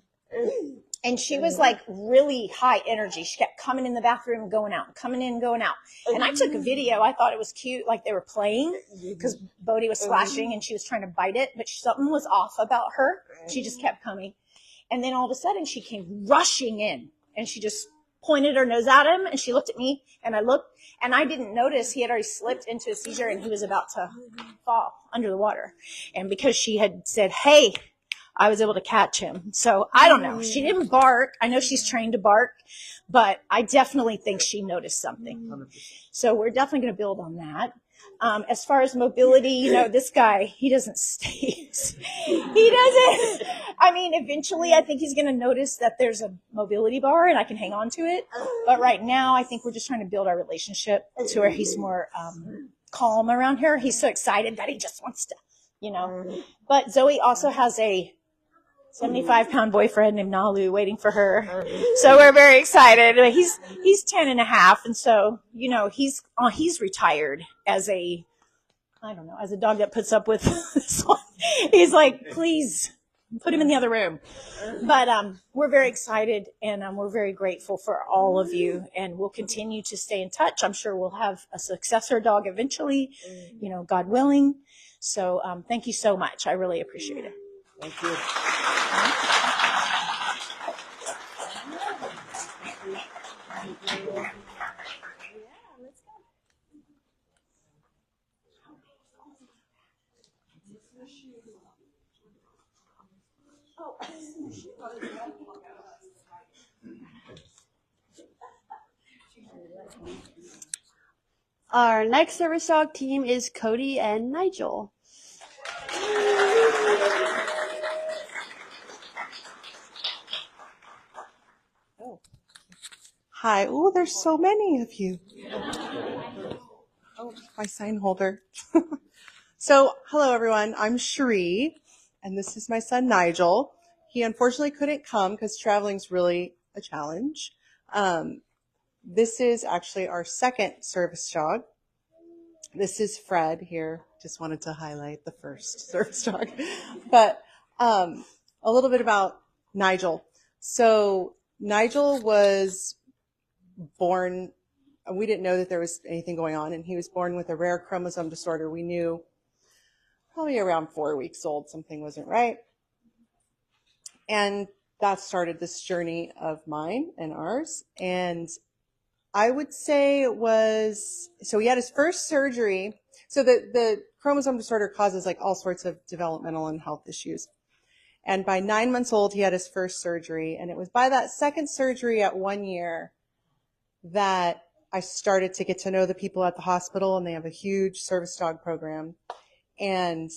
and she was really high energy. She kept coming in the bathroom and going out, coming in and going out. And I took a video. I thought it was cute, they were playing, because Bohdi was splashing and she was trying to bite it, but something was off about her. She just kept coming. And then all of a sudden she came rushing in, and she just pointed her nose at him, and she looked at me, and I looked, and I didn't notice he had already slipped into a seizure, and he was about to fall under the water. And because she had said, hey, I was able to catch him. So I don't know. She didn't bark. I know she's trained to bark, but I definitely think she noticed something. So we're definitely going to build on that. As far as mobility, you know, this guy, he doesn't stay. He doesn't. I mean, eventually I think he's going to notice that there's a mobility bar and I can hang on to it. But right now, I think we're just trying to build our relationship to where he's more calm around her. He's so excited that he just wants to, you know. But Zoe also has a 75-pound boyfriend named Nalu waiting for her. So we're very excited. He's 10 and a half. And so, you know, he's retired as a dog that puts up with this one. He's like, please put him in the other room. But we're very excited and we're very grateful for all of you. And we'll continue to stay in touch. I'm sure we'll have a successor dog eventually, you know, God willing. So thank you so much. I really appreciate it. Thank you. Our next service dog team is Cody and Nigel. Hi. Oh, there's so many of you. Oh, my sign holder. So, hello everyone. I'm Cherie, and this is my son Nigel. He unfortunately couldn't come because traveling's really a challenge. This is actually our second service dog. This is Fred here. Just wanted to highlight the first service dog. But a little bit about Nigel. So Nigel was born, we didn't know that there was anything going on, and he was born with a rare chromosome disorder. We knew probably around 4 weeks old something wasn't right. And that started this journey of mine and ours. And I would say it was, so he had his first surgery. So the chromosome disorder causes like all sorts of developmental and health issues. And by 9 months old, he had his first surgery. And it was by that second surgery at 1 year that I started to get to know the people at the hospital, and they have a huge service dog program. And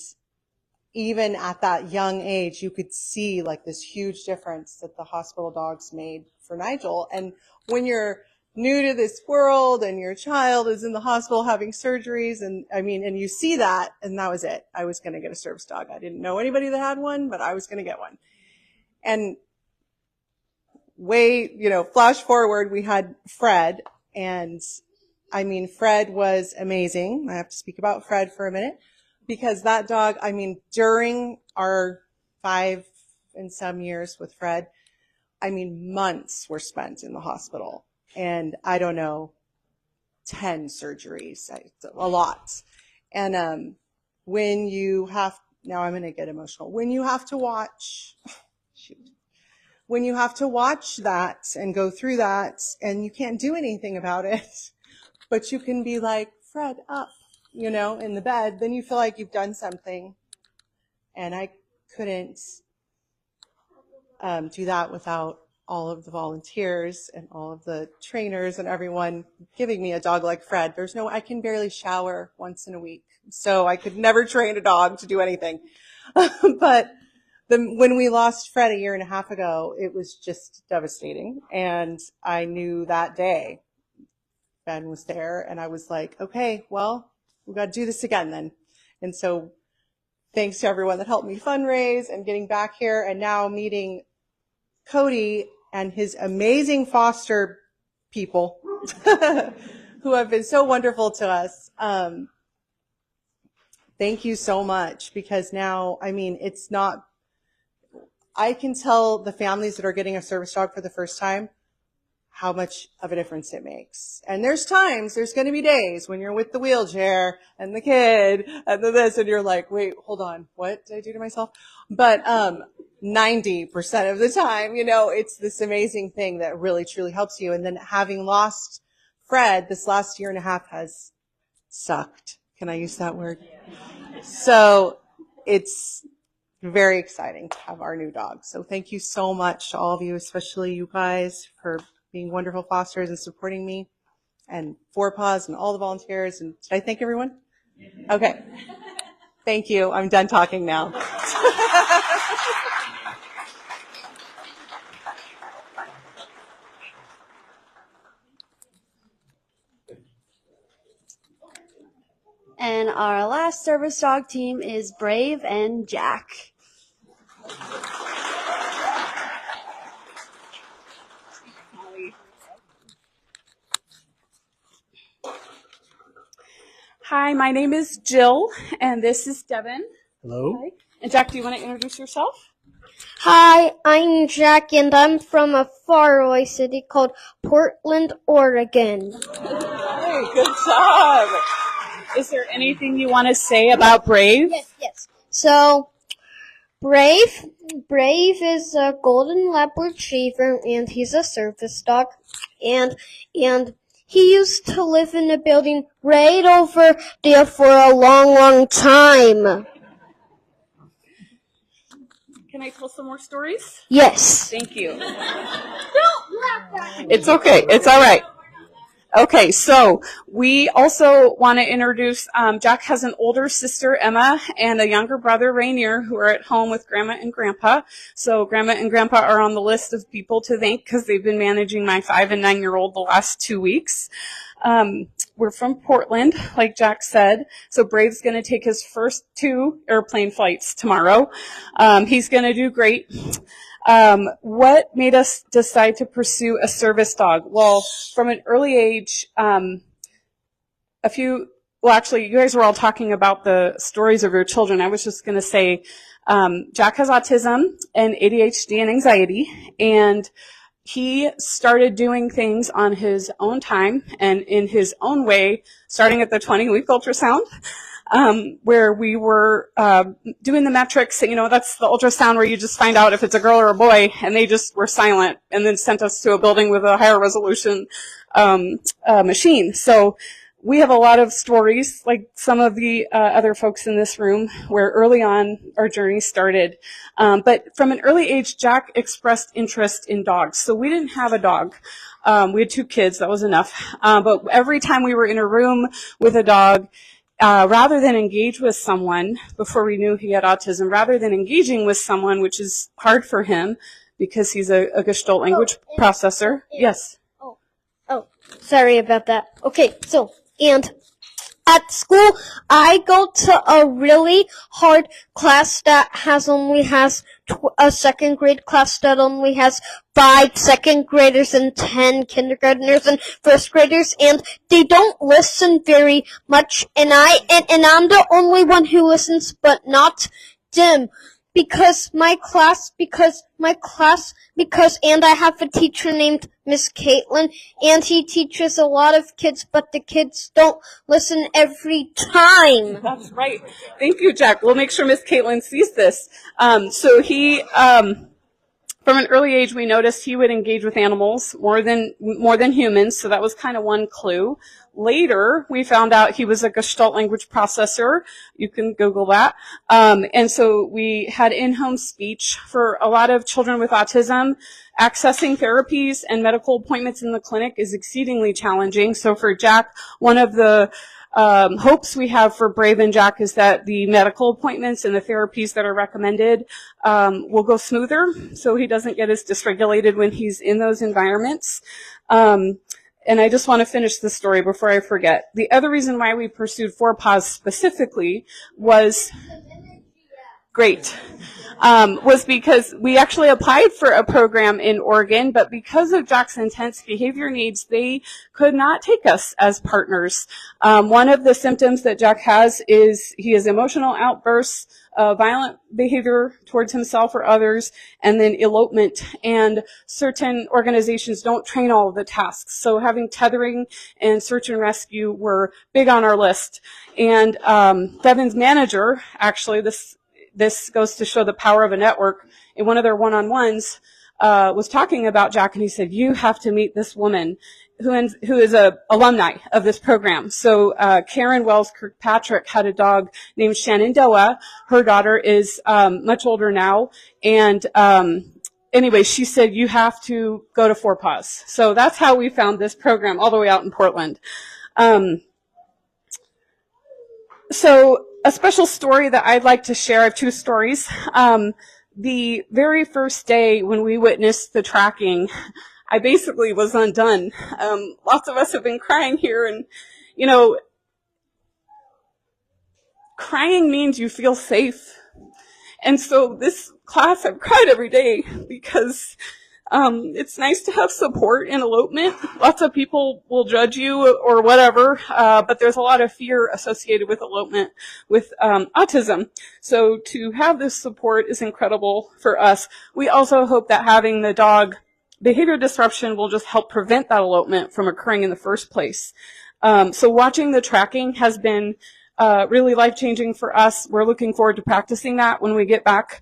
even at that young age, you could see like this huge difference that the hospital dogs made for Nigel. And when you're new to this world and your child is in the hospital having surgeries, and you see that, and that was it. I was going to get a service dog. I didn't know anybody that had one, but I was going to get one. And flash forward, we had Fred, and Fred was amazing. I have to speak about Fred for a minute, because that dog, during our 5 and some years with Fred, months were spent in the hospital, and I don't know, 10 surgeries, a lot. And when you have, now I'm going to get emotional, when you have to watch, when you have to watch that and go through that, and you can't do anything about it, but you can be like, Fred, up, in the bed, then you feel like you've done something. And I couldn't do that without all of the volunteers and all of the trainers and everyone giving me a dog like Fred. I can barely shower once in a week, so I could never train a dog to do anything. But when we lost Fred a year and a half ago, it was just devastating. And I knew that day Ben was there, and I was like, okay, well, we've got to do this again then. And so thanks to everyone that helped me fundraise and getting back here, and now meeting Cody and his amazing foster people who have been so wonderful to us. Thank you so much, because now, it's not, I can tell the families that are getting a service dog for the first time how much of a difference it makes. And there's going to be days when you're with the wheelchair and the kid and this, and you're like, wait, hold on, what did I do to myself? But 90% of the time, it's this amazing thing that really truly helps you. And then having lost Fred, this last year and a half has sucked. Can I use that word? So it's very exciting to have our new dog. So thank you so much to all of you, especially you guys, for being wonderful fosters and supporting me, and Paws and all the volunteers. And did I thank everyone? Okay. Thank you. I'm done talking now. And our last service dog team is Brave and Jack. Hi, my name is Jill, and this is Devin. Hello. Hi. And Jack, do you want to introduce yourself? Hi, I'm Jack, and I'm from a faraway city called Portland, Oregon. Hey, good job. Is there anything you want to say about Brave? Yes. So, Brave is a golden lab retriever, and he's a service dog, and he used to live in a building right over there for a long, long time. Can I tell some more stories? Yes. Thank you. It's okay. It's all right. Okay, so we also want to introduce, Jack has an older sister, Emma, and a younger brother, Rainier, who are at home with Grandma and Grandpa. So Grandma and Grandpa are on the list of people to thank because they've been managing my 5- and 9-year-old the last 2 weeks. We're from Portland, like Jack said. So Brave's going to take his first 2 airplane flights tomorrow. He's going to do great. What made us decide to pursue a service dog? Well, from an early age, you guys were all talking about the stories of your children. I was just going to say, Jack has autism and ADHD and anxiety, and he started doing things on his own time and in his own way, starting at the 20-week ultrasound. Where we were doing the metrics. That's the ultrasound where you just find out if it's a girl or a boy, and they just were silent and then sent us to a building with a higher resolution machine. So we have a lot of stories, like some of the other folks in this room, where early on our journey started. But from an early age, Jack expressed interest in dogs. So we didn't have a dog. We had 2 kids. That was enough. But every time we were in a room with a dog, rather than engage with someone before we knew he had autism, rather than engaging with someone, which is hard for him because he's a Gestalt language processor. Yes. Oh, sorry about that. Okay, and at school, I go to a really hard class that only has a second grade class that only has 5 second graders and 10 kindergartners and first graders, and they don't listen very much, and I'm the only one who listens, but not them. Because and I have a teacher named Miss Caitlin, and he teaches a lot of kids, but the kids don't listen every time. That's right. Thank you, Jack. We'll make sure Miss Caitlin sees this. So he, from an early age, we noticed he would engage with animals more than humans, so that was kind of one clue. Later, we found out he was a Gestalt language processor. You can Google that. And so we had in-home speech. For a lot of children with autism, accessing therapies and medical appointments in the clinic is exceedingly challenging. So for Jack, one of the hopes we have for Brave and Jack is that the medical appointments and the therapies that are recommended will go smoother, so he doesn't get as dysregulated when he's in those environments. And I just want to finish the story before I forget. The other reason why we pursued Paws specifically was was because we actually applied for a program in Oregon, but because of Jack's intense behavior needs, they could not take us as partners. One of the symptoms that Jack has is he has emotional outbursts, violent behavior towards himself or others, and then elopement. And certain organizations don't train all of the tasks. So having tethering and search and rescue were big on our list. And Devin's manager, actually, this goes to show the power of a network, in one of their one-on-ones, was talking about Jack, and he said, you have to meet this woman who is a alumni of this program. So Karen Wells Kirkpatrick had a dog named Shenandoah. Her daughter is much older now, and anyway, she said, you have to go to Paws. So that's how we found this program all the way out in Portland. So a special story that I'd like to share, I have two stories. The very first day when we witnessed the tracking, I basically was undone. Lots of us have been crying here, and, you know, crying means you feel safe. And so this class, I've cried every day because it's nice to have support in elopement. Lots of people will judge you or whatever, but there's a lot of fear associated with elopement with autism. So to have this support is incredible for us. We also hope that having the dog behavior disruption will just help prevent that elopement from occurring in the first place. So watching the tracking has been really life-changing for us. We're looking forward to practicing that when we get back.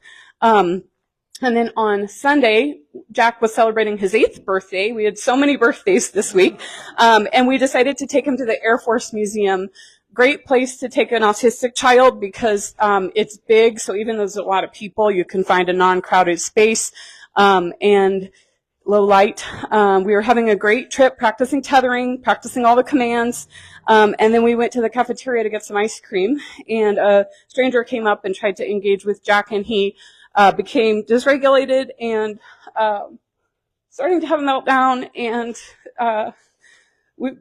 And then on Sunday, Jack was celebrating his 8th birthday. We had so many birthdays this week. And we decided to take him to the Air Force Museum. Great place to take an autistic child because it's big, so even though there's a lot of people, you can find a non-crowded space. And low light. We were having a great trip, practicing tethering, practicing all the commands. And then we went to the cafeteria to get some ice cream. And a stranger came up and tried to engage with Jack, and he became dysregulated and starting to have a meltdown. And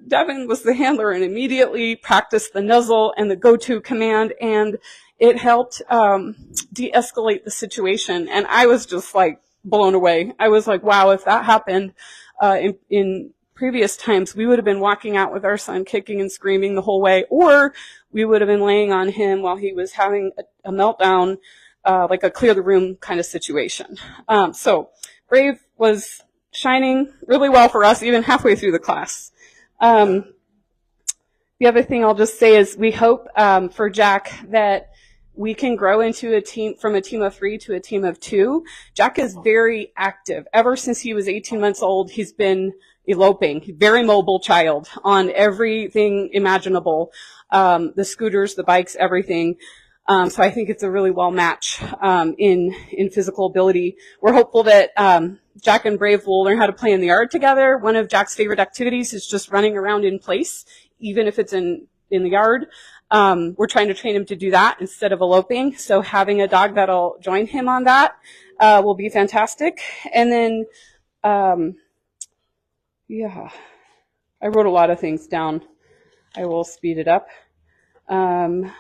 Devin was the handler and immediately practiced the nuzzle and the go-to command, and it helped de-escalate the situation. And I was just like blown away. I was like, wow, if that happened in previous times, we would have been walking out with our son kicking and screaming the whole way, or we would have been laying on him while he was having a meltdown, like a clear the room kind of situation. So Brave was shining really well for us, even halfway through the class. The other thing I'll just say is we hope for Jack that we can grow into a team, from a team of 3 to a team of 2. Jack is very active. Ever since he was 18 months old, he's been eloping. Very mobile child on everything imaginable. The scooters, the bikes, everything. So I think it's a really well match in physical ability. We're hopeful that Jack and Brave will learn how to play in the yard together. One of Jack's favorite activities is just running around in place, even if it's in the yard. We're trying to train him to do that instead of eloping. So having a dog that'll join him on that will be fantastic. And then, yeah, I wrote a lot of things down. I will speed it up. Our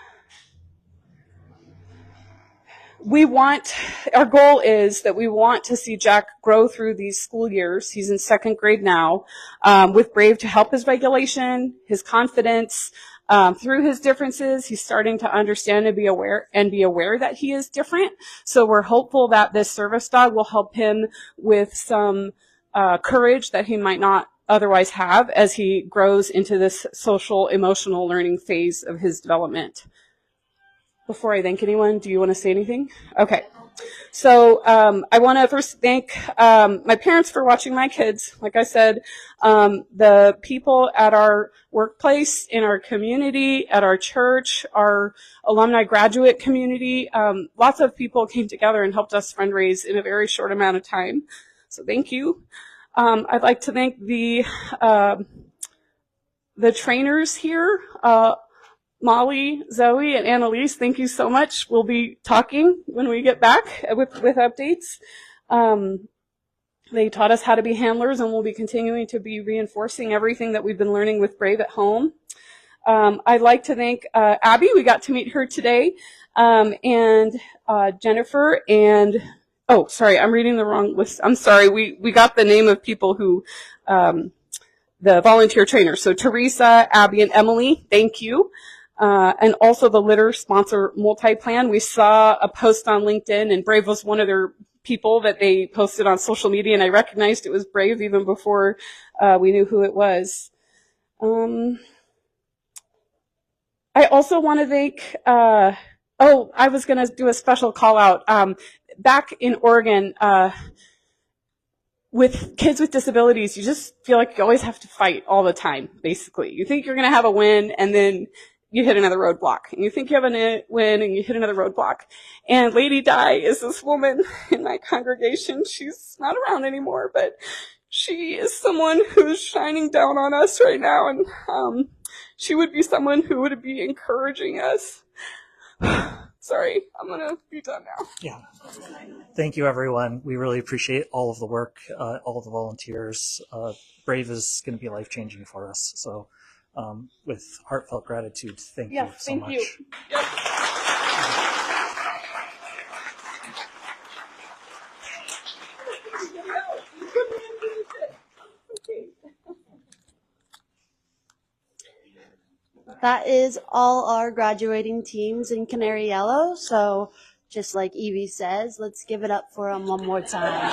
goal is that we want to see Jack grow through these school years. He's in 2nd grade now, with Brave to help his regulation, his confidence. Through his differences, he's starting to understand and be aware that he is different. So we're hopeful that this service dog will help him with some courage that he might not otherwise have as he grows into this social, emotional learning phase of his development. Before I thank anyone, do you want to say anything? Okay. So I want to first thank my parents for watching my kids. Like I said, the people at our workplace, in our community, at our church, our alumni graduate community, lots of people came together and helped us fundraise in a very short amount of time. So thank you. I'd like to thank the trainers here, Molly, Zoe, and Annalise. Thank you so much. We'll be talking when we get back with updates. They taught us how to be handlers, and we'll be continuing to be reinforcing everything that we've been learning with Brave at home. I'd like to thank Abby. We got to meet her today, and Jennifer, and oh, sorry, I'm reading the wrong list. I'm sorry. We got the name of people who the volunteer trainers. So Teresa, Abby, and Emily, thank you. And also the litter sponsor multi-plan. We saw a post on LinkedIn, and Brave was one of their people that they posted on social media, and I recognized it was Brave even before we knew who it was. I also want to thank, I was going to do a special call out. Back in Oregon, with kids with disabilities, you just feel like you always have to fight all the time, basically. You think you're going to have a win, and then you hit another roadblock. And you think you have a win, and you hit another roadblock. And Lady Di is this woman in my congregation. She's not around anymore, but she is someone who's shining down on us right now. And she would be someone who would be encouraging us. Sorry, I'm going to be done now. Yeah. Thank you, everyone. We really appreciate all of the work, all of the volunteers. Brave is going to be life-changing for us. So with heartfelt gratitude, thank you so much. You. Yep. That is all our graduating teams in Canary Yellow. So just like Evie says, let's give it up for them one more time.